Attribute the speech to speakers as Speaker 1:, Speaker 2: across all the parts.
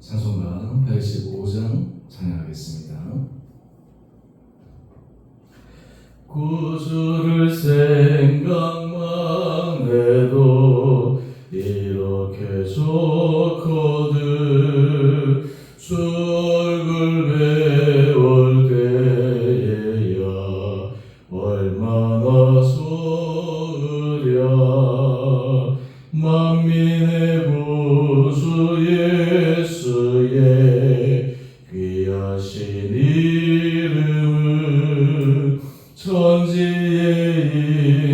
Speaker 1: 찬송가 85장 찬양하겠습니다. 구주를 생각만 해도 이렇게 좋거든. 주 얼굴 배울 때에야 얼마나 좋으랴. 만민의 구주 예수의 귀하신 이름은 천지에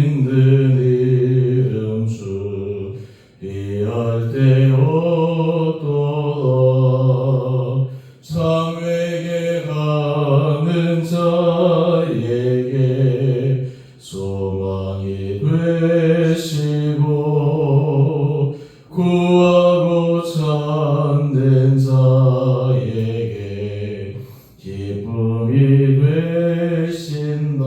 Speaker 1: 있는 이름 주 비할 때 없도다. 장외에 가는 자에게 소망이 되시고 구하고 찾는 자에게 기쁨이 되신다.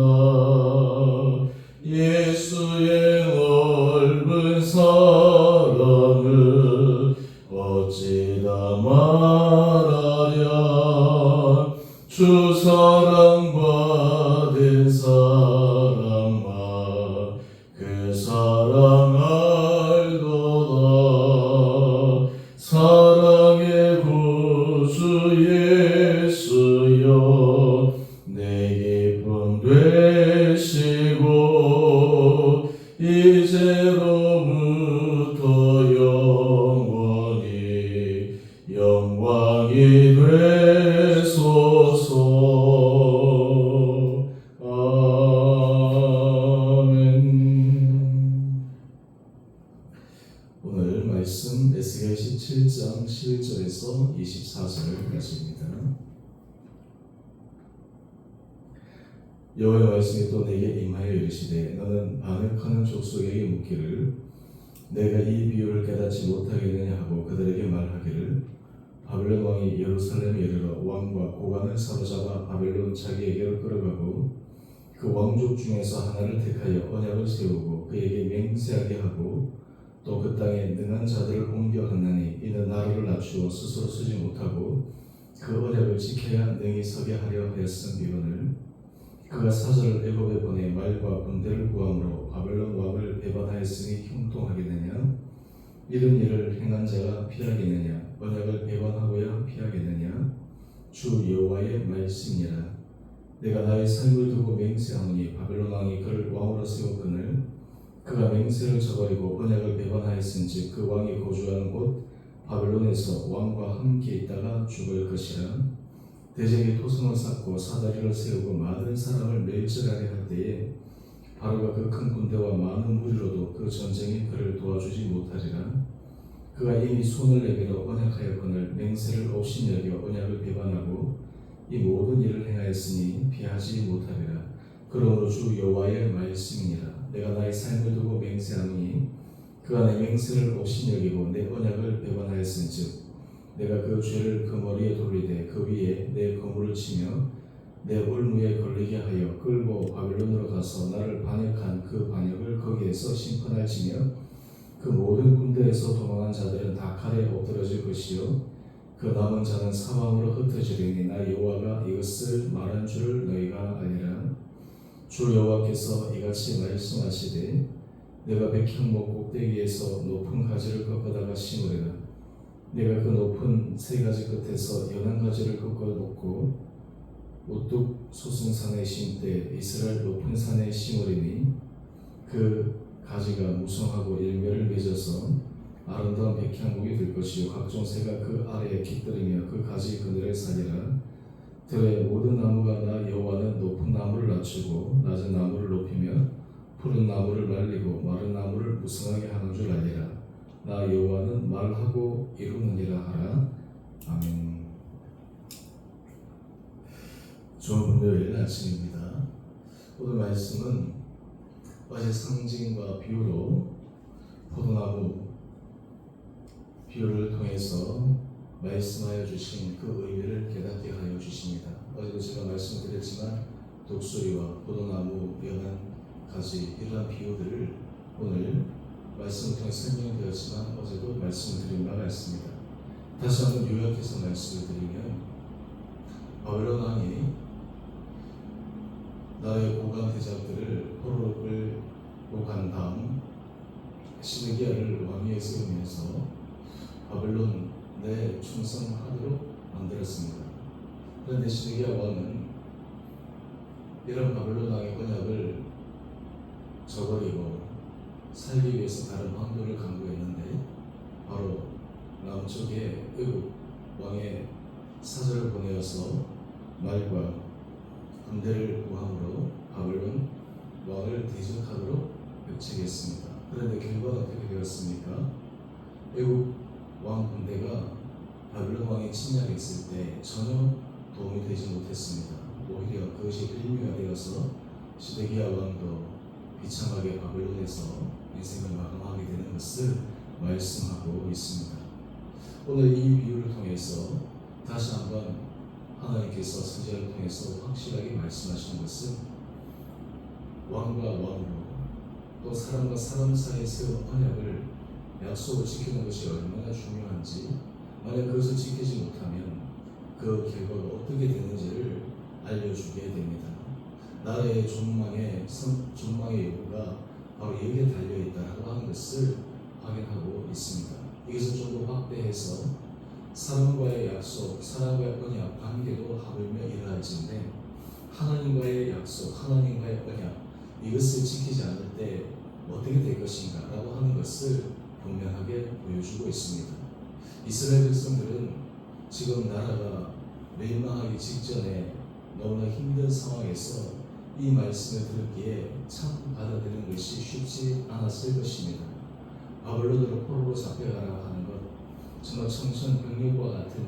Speaker 1: 예수의 넓은 사랑을 어찌다 말하랴. 주 사랑받은 사랑만 그 사랑 알도다. 사랑의 구주 예수여 내 기쁨 되시고 이제로부터 영원히 영광이 되소서. 아멘. 오늘 말씀 에스겔 17장 11절에서 24절까지입니다. 여호와의 말씀이 또 내게 임하여 이르시되 너는 반역하는 족속에게 묻기를 내가 이 비유를 깨닫지 못하겠느냐 하고 그들에게 말하기를 바벨론 왕이 예루살렘에 이르러 왕과 고관을 사로잡아 바벨론 자기에게로 끌어가고 그 왕족 중에서 하나를 택하여 언약을 세우고 그에게 맹세하게 하고 또 그 땅에 능한 자들을 옮겨 갔나니 이는 나라를 낮추어 스스로 서지 못하고 그 언약을 지켜야 능히 서게 하려 하였음이거늘 그가 사절을 애굽에 보내 말과 군대를 구함으로 바벨론 왕을 배반하였으니 형통하겠느냐. 이런 일을 행한 자가 피하겠느냐. 언약을 배반하고야 피하겠느냐. 주 여호와의 말씀이라. 내가 나의 삶을 두고 맹세하노니 바벨론 왕이 그를 왕으로 세웠거늘 그가 맹세를 저버리고 언약을 배반하였은즉 그 왕이 거주하는 곳 바벨론에서 왕과 함께 있다가 죽을 것이라. 대적이 토성을 쌓고 사다리를 세우고 많은 사람을 멸절하려 할 때에 바로가 그 큰 군대와 많은 무리로도 그 전쟁에 그를 도와주지 못하리라. 그가 이미 손을 내밀어 언약하였거늘 맹세를 없이 여겨 언약을 배반하고 이 모든 일을 행하였으니 피하지 못하리라. 그러므로 주 여호와의 말씀이니라. 내가 나의 삶을 두고 맹세하노니 그가 내 맹세를 없이 여기고 내 언약을 배반하였은즉 내가 그 죄를 그 머리에 돌리되 그 위에 내 거물을 치며 내 올무에 걸리게 하여 끌고 바벨론으로 가서 나를 반역한 그 반역을 거기에서 심판할지며 그 모든 군대에서 도망한 자들은 다 칼에 엎드러질 것이요 그 남은 자는 사망으로 흩어지리니 나 여호와가 이것을 말한 줄을 너희가 알리라. 주 여호와께서 이같이 말씀하시되 내가 백향목 꼭대기에서 높은 가지를 꺾어다가 심으리라. 내가 그 높은 세 가지 끝에서 연한 가지를 꺾어 놓고 우뚝 솟은 산에 심되 이스라엘 높은 산에 심으리니 그 가지가 무성하고 열매를 맺어서 아름다운 백향목이 될 것이요 각종 새가 그 아래에 깃들이며 그 가지 그늘에 살리라. 들의 모든 나무가 나 여호와는 높은 나무를 낮추고 낮은 나무를 높이며 푸른 나무를 말리고 마른 나무를 무성하게 하는 줄 알리라. 나 여호와는 말하고 이루느니라 하라. 아멘. 좋은 금요일 아침입니다. 오늘 말씀은 어제 상징과 비유로 포도나무 비유를 통해서 말씀하여 주신 그 의미를 깨닫게 하여 주십니다. 어제도 제가 말씀드렸지만 독수리와 포도나무, 연한 가지 이러한 비유들을 오늘 말씀을 통해 설명되었지만 어제도 말씀을 드린 바가 있습니다. 다시 한번 요약해서 말씀을 드리면 바벨론 왕이 나의 고관 대적들을 포로로 끌고 간 다음 시드기야를 왕위에 세우면서 바벨론에 충성하도록 만들었습니다. 그런데 시드기야 왕은 이런 바벨론 왕의 언약을 저버리고 살기 위해서 다른 왕도를 강구했는데 바로 남쪽에 애굽 왕의 사절을 보내어서 말과 군대를 구함으로 바벨론 왕을 대적하도록 역책했습니다. 그런데 결과가 어떻게 되었습니까? 애굽 왕 군대가 바벨론 왕이 침략했을 때 전혀 도움이 되지 못했습니다. 오히려 그것이 빌미가 되어서 시드기야 왕도 비참하게 바벨론에서 인생을 마감하게 되는 것을 말씀하고 있습니다. 오늘 이 비유를 통해서 다시 한번 하나님께서 선지자를 통해서 확실하게 말씀하시는 것은 왕과 왕으로 또 사람과 사람 사이에 세운 언약을 약속을 지키는 것이 얼마나 중요한지, 만약 그것을 지키지 못하면 그 결과가 어떻게 되는지를 알려주게 됩니다. 나라의 존망의 요구가 바로 여기에 달려있다라고 하는 것을 확인하고 있습니다. 이것을 좀 더 확대해서 사람과의 약속, 사람과의 언약, 관계도 하물며 이러할진데 하나님과의 약속, 하나님과의 언약, 이것을 지키지 않을 때 어떻게 될 것인가 라고 하는 것을 분명하게 보여주고 있습니다. 이스라엘 백성들은 지금 나라가 멸망하기 직전에 너무나 힘든 상황에서 이 말씀을 들었기에 참 받아들이는 것이 쉽지 않았을 것입니다. 바벨론으로 포로로 잡혀가라고 하는 것, 정말 청천벽력과 같은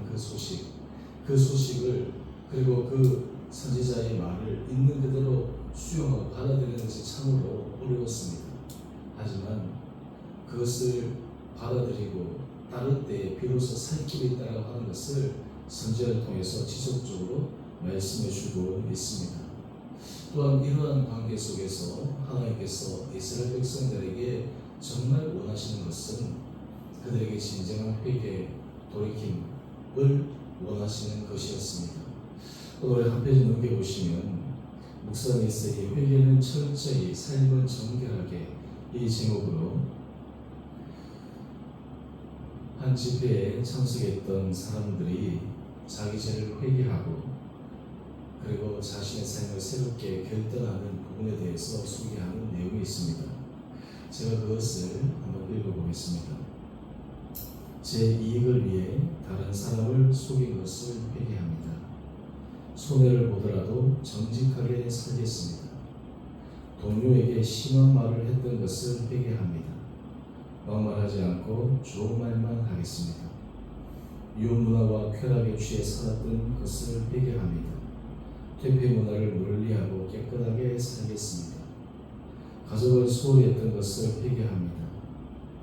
Speaker 1: 그 소식을 그리고 그 선지자의 말을 있는 그대로 수용하고 받아들이는 것이 참으로 어려웠습니다. 하지만 그것을 받아들이고 따를 때 비로소 살 길이 있다고 하는 것을 선지자를 통해서 지속적으로 말씀해 주고 있습니다. 또한 이러한 관계 속에서 하나님께서 이스라엘 백성들에게 정말 원하시는 것은 그들에게 진정한 회개, 돌이킴을 원하시는 것이었습니다. 오늘 한 페이지 넘겨보시면 목사 메시지 회개는 철저히 삶은 정결하게, 이 제목으로 한 집회에 참석했던 사람들이 자기 죄를 회개하고 그리고 자신의 삶을 새롭게 결단하는 부분에 대해서 소개하는 내용이 있습니다. 제가 그것을 한번 읽어보겠습니다. 제 이익을 위해 다른 사람을 속인 것을 회개합니다. 손해를 보더라도 정직하게 살겠습니다. 동료에게 심한 말을 했던 것을 회개합니다. 막말하지 않고 좋은 말만 하겠습니다. 유문화와 쾌락에 취해 살았던 것을 회개합니다. 퇴폐 문화를 멀리하고 깨끗하게 살겠습니다. 가족을 소홀히 했던 것을 회개합니다.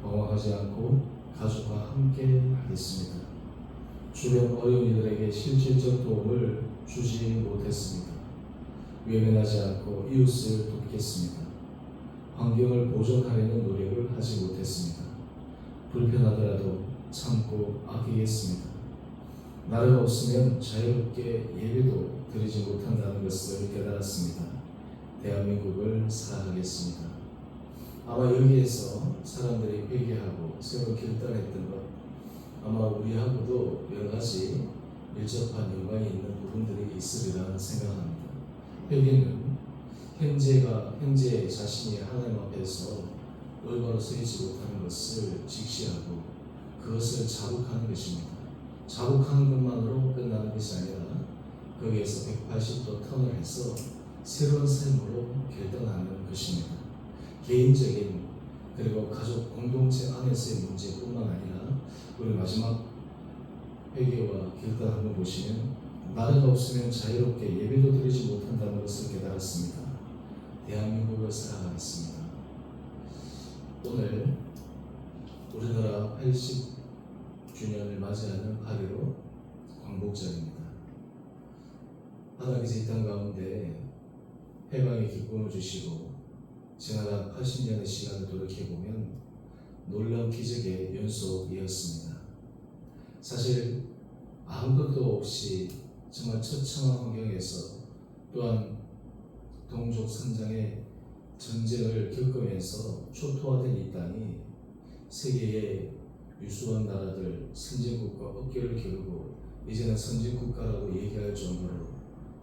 Speaker 1: 방황하지 않고 가족과 함께 하겠습니다. 주변 어려운 이들에게 실질적 도움을 주지 못했습니다. 외면하지 않고 이웃을 돕겠습니다. 환경을 보존하려는 노력을 하지 못했습니다. 불편하더라도 참고 아끼겠습니다. 나라가 없으면 자유롭게 예배도 드리지 못한다는 것을 깨달았습니다. 대한민국을 사랑하겠습니다. 아마 여기에서 사람들이 회개하고 새로 결단했던 것, 아마 우리하고도 여러 가지 밀접한 연관이 있는 부분들이 있으리라 생각합니다. 회개는 현재 자신이 하나님 앞에서 올바로 서 있지 못하는 것을 직시하고 그것을 자복하는 것입니다. 자복하는 것만으로 끝나는 것이 아니라 거기에서 180도 턴을 해서 새로운 삶으로 결단하는 것입니다. 개인적인 그리고 가족 공동체 안에서의 문제뿐만 아니라 우리 마지막 회개와 결단 한번 보시면 나라가 없으면 자유롭게 예배도 드리지 못한다는 것을 깨달았습니다. 대한민국을 사랑하겠습니다. 오늘 우리나라 80주년을 맞이하는 8.15 광복절입니다. 하나님께서 이 땅 가운데 해방의 기쁨을 주시고 지나간 80년의 시간을 돌이켜보면 놀라운 기적의 연속이었습니다. 사실 아무것도 없이 정말 처참한 환경에서 또한 동족 선장의 전쟁을 겪으면서 초토화된 이 땅이 세계의 유수한 나라들 선진국과 어깨를 겨루고 이제는 선진국가라고 얘기할 정도로,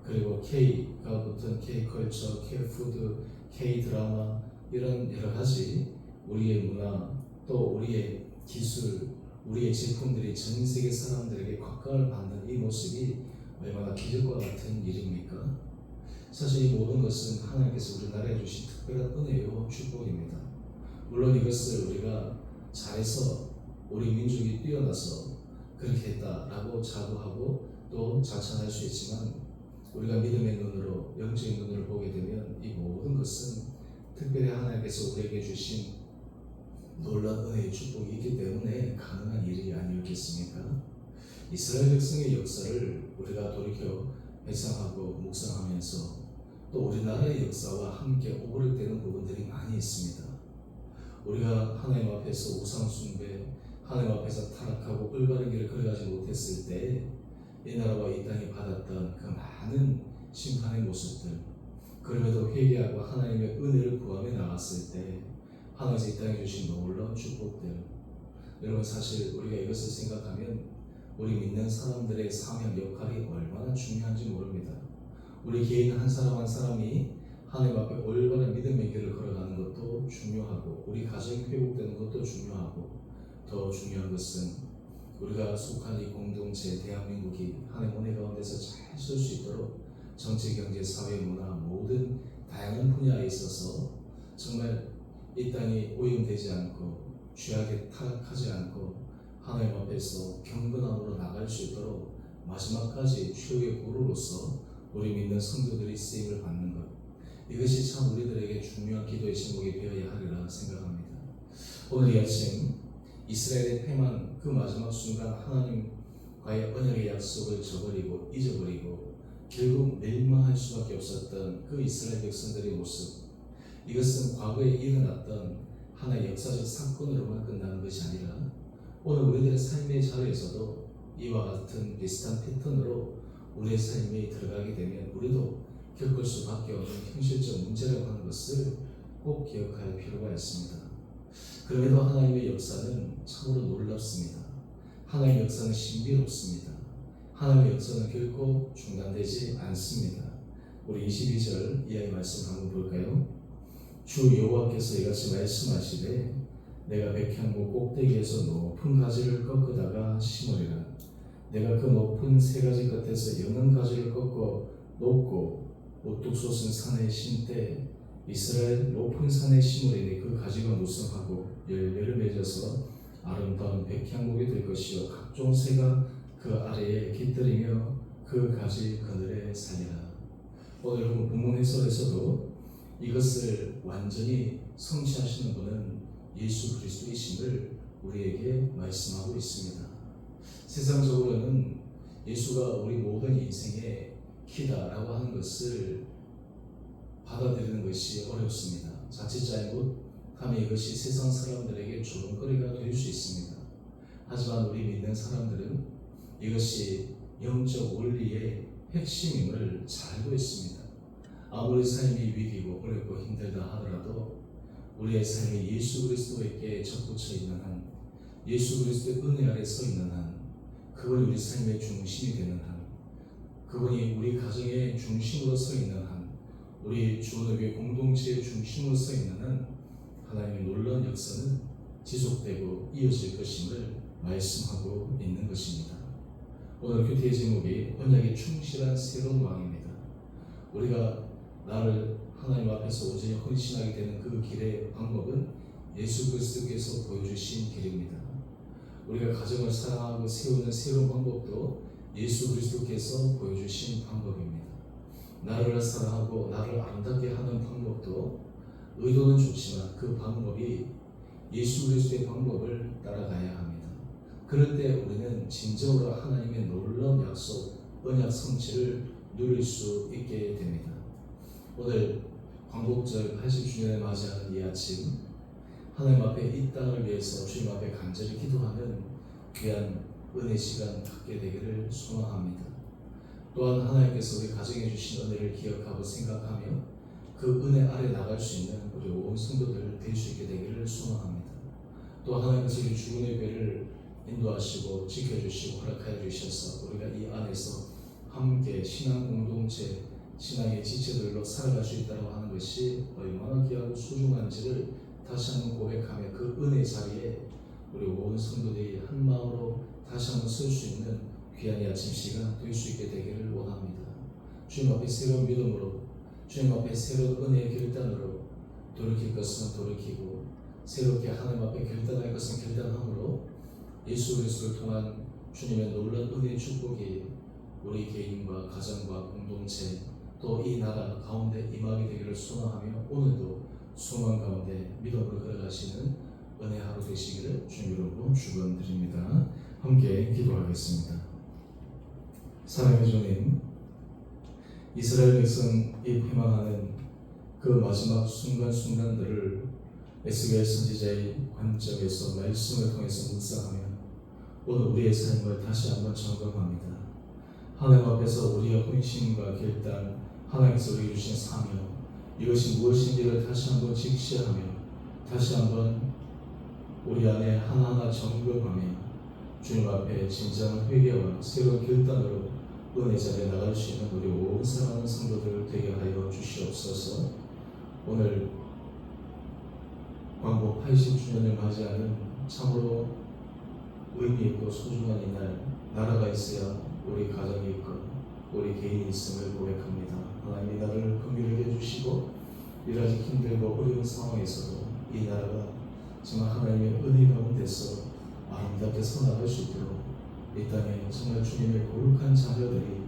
Speaker 1: 그리고 K가 붙은 K컬처, K푸드, K드라마, 이런 여러가지 우리의 문화 또 우리의 기술, 우리의 제품들이 전 세계 사람들에게 각광을 받는 이 모습이 얼마나 기적과 같은 일입니까? 사실 이 모든 것은 하나님께서 우리나라에 주신 특별한 은혜요 축복입니다. 물론 이것을 우리가 잘해서 우리 민족이 뛰어나서 그렇게 했다라고 자부하고 또 자찬할 수 있지만, 우리가 믿음의 눈으로 영적인 눈으로 보게 되면 이 모든 것은 특별히 하나님께서 우리에게 주신 놀라운 은혜의 축복이 있기 때문에 가능한 일이 아니었겠습니까? 이스라엘 백성의 역사를 우리가 돌이켜 회상하고 묵상하면서 또 우리나라의 역사와 함께 오버랩되는 부분들이 많이 있습니다. 우리가 하나님 앞에서 우상 숭배, 하나님 앞에서 타락하고 올바른 길을 걸어가지 못했을 때 이 나라와 이 땅이 받았던 그 많은 심판의 모습들, 그럼에도 회개하고 하나님의 은혜를 구하며 나갔을 때 하나님께서 이 땅에 주신 놀라운 축복들, 여러분 사실 우리가 이것을 생각하면 우리 믿는 사람들의 사명 역할이 얼마나 중요한지 모릅니다. 우리 개인 한 사람 한 사람이 하나님 앞에 올바른 믿음의 길을 걸어가는 것도 중요하고, 우리 가정이 회복되는 것도 중요하고, 더 중요한 것은 우리가 속한 이 공동체 대한민국이 하나님 은혜 가운데서 잘 설 수 있도록 정치, 경제, 사회, 문화 모든 다양한 분야에 있어서 정말 이 땅이 오염되지 않고 죄악에 타락하지 않고 하나님 앞에서 경건함으로 나갈 수 있도록 마지막까지 최후의 보루로서 우리 믿는 성도들이 쓰임을 받는 것, 이것이 참 우리들에게 중요한 기도의 제목이 되어야 하리라 생각합니다. 오늘 이 아침 이스라엘의 패망 그 마지막 순간 하나님과의 언약의 약속을 저버리고 잊어버리고 결국 멸망할 수밖에 없었던 그 이스라엘 백성들의 모습, 이것은 과거에 일어났던 하나의 역사적 사건으로만 끝나는 것이 아니라 오늘 우리들의 삶의 자리에서도 이와 같은 비슷한 패턴으로 우리의 삶에 들어가게 되면 우리도 겪을 수밖에 없는 현실적 문제라고 하는 것을 꼭 기억할 필요가 있습니다. 그럼에도 하나님의 역사는 참으로 놀랍습니다. 하나님의 역사는 신비롭습니다. 하나님의 역사는 결코 중단되지 않습니다. 우리 22절 이하의 말씀 한번 볼까요? 주 여호와께서 이같이 말씀하시되 내가 백향목 꼭대기에서 높은 가지를 꺾으다가 심으리라. 내가 그 높은 세 가지 끝에서 여는 가지를 꺾어 높고 우뚝 솟은 산에 심되 이스라엘 높은 산에 심으리니 그 가지가 무성하고 열매를 맺어서 아름다운 백향목이 될 것이요 각종 새가 그 아래에 깃들이며 그 가지 그늘에 살리라. 오늘 본문 해설에서도 이것을 완전히 성취하시는 분은 예수 그리스도이심을 우리에게 말씀하고 있습니다. 세상적으로는 예수가 우리 모든 인생의 키다라고 하는 것을 받아들이는 것이 어렵습니다. 자칫 잘못하면 이것이 세상 사람들에게 조롱거리가 될 수 있습니다. 하지만 우리 믿는 사람들은 이것이 영적 원리의 핵심임을 잘 알고 있습니다. 아무리 삶이 위기고 어렵고 힘들다 하더라도 우리의 삶이 예수 그리스도에게 접붙여 있는 한, 예수 그리스도의 은혜 아래 서 있는 한, 그분이 우리 삶의 중심이 되는 한, 그분이 우리 가정의 중심으로 서 있는 한, 우리 주원교회 공동체의 중심으로 서 있는 한 하나님의 놀라운 역사는 지속되고 이어질 것임을 말씀하고 있는 것입니다. 오늘 큐티의 제목이 언약에 충실한 새로운 왕입니다. 우리가 나를 하나님 앞에서 온전히 헌신하게 되는 그 길의 방법은 예수 그리스도께서 보여주신 길입니다. 우리가 가정을 사랑하고 세우는 새로운 방법도 예수 그리스도께서 보여주신 방법입니다. 나를 사랑하고 나를 아름답게 하는 방법도 의도는 좋지만 그 방법이 예수 그리스도의 방법을 따라가야 합니다. 그럴 때 우리는 진정으로 하나님의 놀라운 약속, 언약 성취를 누릴 수 있게 됩니다. 오늘 광복절 80주년을 맞이하는 이 아침 하나님 앞에 이 땅을 위해서 주님 앞에 간절히 기도하는 귀한 은혜 시간 갖게 되기를 소망합니다. 또한 하나님께서 우리 가정에 주신 은혜를 기억하고 생각하며 그 은혜 아래 나갈 수 있는 우리 온 성도들 될 수 있게 되기를 소망합니다. 또 하나님께서 우리 주군의 배를 인도하시고 지켜주시고 허락하여 주셔서 우리가 이 안에서 함께 신앙 공동체, 신앙의 지체들로 살아갈 수 있다고 하는 것이 얼마나 귀하고 소중한지를 다시 한번 고백하며 그 은혜 자리에 우리 온 성도들이 한 마음으로 다시 한번 설 수 있는 귀한 이 아침 시간 될 수 있게 되기를 원합니다. 주님 앞에 새로운 믿음으로, 주님 앞에 새로운 은혜의 결단으로 돌이킬 것은 돌이키고 새롭게 하나님 앞에 결단할 것은 결단함으로 예수 그리스도를 통한 주님의 놀라운 은혜의 축복이 우리 개인과 가정과 공동체 또 이 나라 가운데 임하게 되기를 소망하며 오늘도 소망 가운데 믿음으로 걸어가시는 은혜 하루 되시기를 주님 이름으로 축원드립니다. 함께 기도하겠습니다. 사랑의 주님, 이스라엘 백성이 피망하는 그 마지막 순간순간들을 에스겔 선지자의 관점에서 말씀을 통해서 묵상하며 오늘 우리의 삶을 다시 한번 점검합니다. 하나님 앞에서 우리의 헌신과 결단, 하나님께서 우리에게 주신 사명, 이것이 무엇인지를 다시 한번 직시하며 다시 한번 우리 안에 하나하나 점검하며 주님 앞에 진정한 회개와 새로운 결단으로 은혜 자리에 나갈 수 있는 우리 온 사랑하는 성도들 되게 하여 주시옵소서. 오늘 광복 80주년을 맞이하는 참으로 의미 있고 소중한 이날, 나라가 있어야 우리 가정이 있고 우리 개인이 있음을 고백합니다. 하나님 이 나라를 긍휼히 해주시고 일하기 힘들고 어려운 상황에서도 이 나라가 정말 하나님의 은혜 가운데서 아름답게 서나갈 수 있도록 이 땅에 정말 주님의 거룩한 자녀들이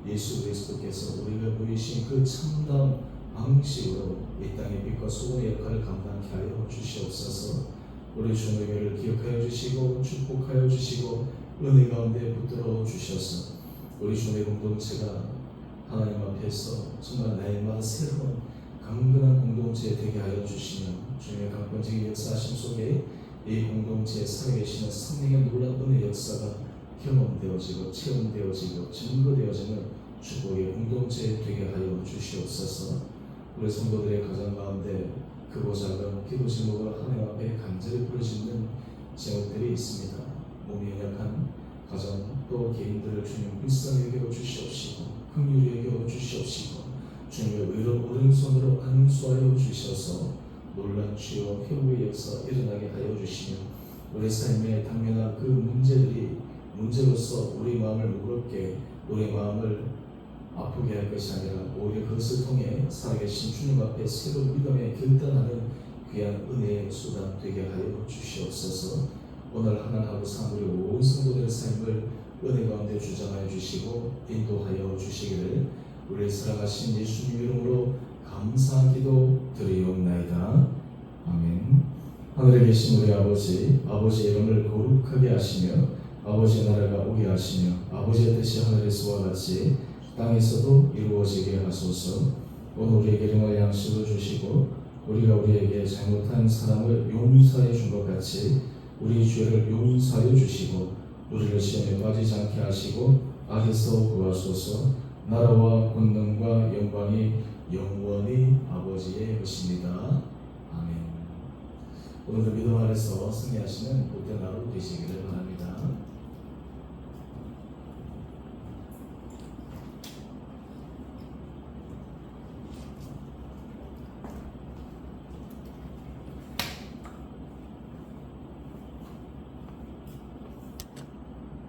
Speaker 1: 예수 그리스도께서 우리가 보이신 그 참다운 방식으로 이 땅의 빛과 소금의 역할을 감당케 하여 주시옵소서. 우리 주님의 교회를 기억하여 주시고 축복하여 주시고 은혜 가운데 붙들어 주셔서 우리 주님의 공동체가 하나님 앞에서 정말 날마다 새로운 강건한 공동체 되게 하여 주시며 주님의 강권적인 역사하심 속에 이 공동체에 살아계시는 성령의 놀라운 은혜 역사가 경험되어지고 체험되어지고 증거되어지는 축복의 공동체 되게 하여 주시옵소서. 우리 성도들의 가정 가운데 크고 작은 기도 제목을 하나님 앞에 간절히 부르짖는 제목들이 있습니다. 몸이 연약한 가정 또 개인들을 주님 불쌍히 여겨 주시옵시고 긍휼히 여겨 주시옵시고 주님의 의로운 오른손으로 안수하여 주셔서 놀란 주여 회복의 역사 일어나게 하여 주시며 우리 삶에 당면한 그 문제들이 문제로서 우리 마음을 무겁게 우리 마음을 아프게 할 것이 아니라 오히려 그것을 통해 살아계신 주님 앞에 새로운 믿음에 결단하는 귀한 은혜의 수단 되게 하여 주시옵소서. 오늘 하나하루 삼으리 온 성도들의 삶을 은혜 가운데 주장하여 주시고 인도하여 주시기를 우리를 사랑하신 예수님 이름으로 감사기도 드리옵나이다. 아멘. 하늘에 계신 우리 아버지, 아버지의 이름을 거룩하게 하시며 아버지의 나라가 오게 하시며 아버지의 뜻이 하늘에서와 같이 땅에서도 이루어지게 하소서. 오늘 우리에게 일용할 양식을 주시고 우리가 우리에게 잘못한 사람을 용서해 준 것 같이 우리 죄를 용서하여 주시고 우리를 시험에 빠지지 않게 하시고 악에서 구하소서. 나라와 권능과 영광이 영원히 아버지의 것입니다. 아멘. 오늘도 믿음 안에서 승리하시는 복된 하루 되시기를 바랍니다.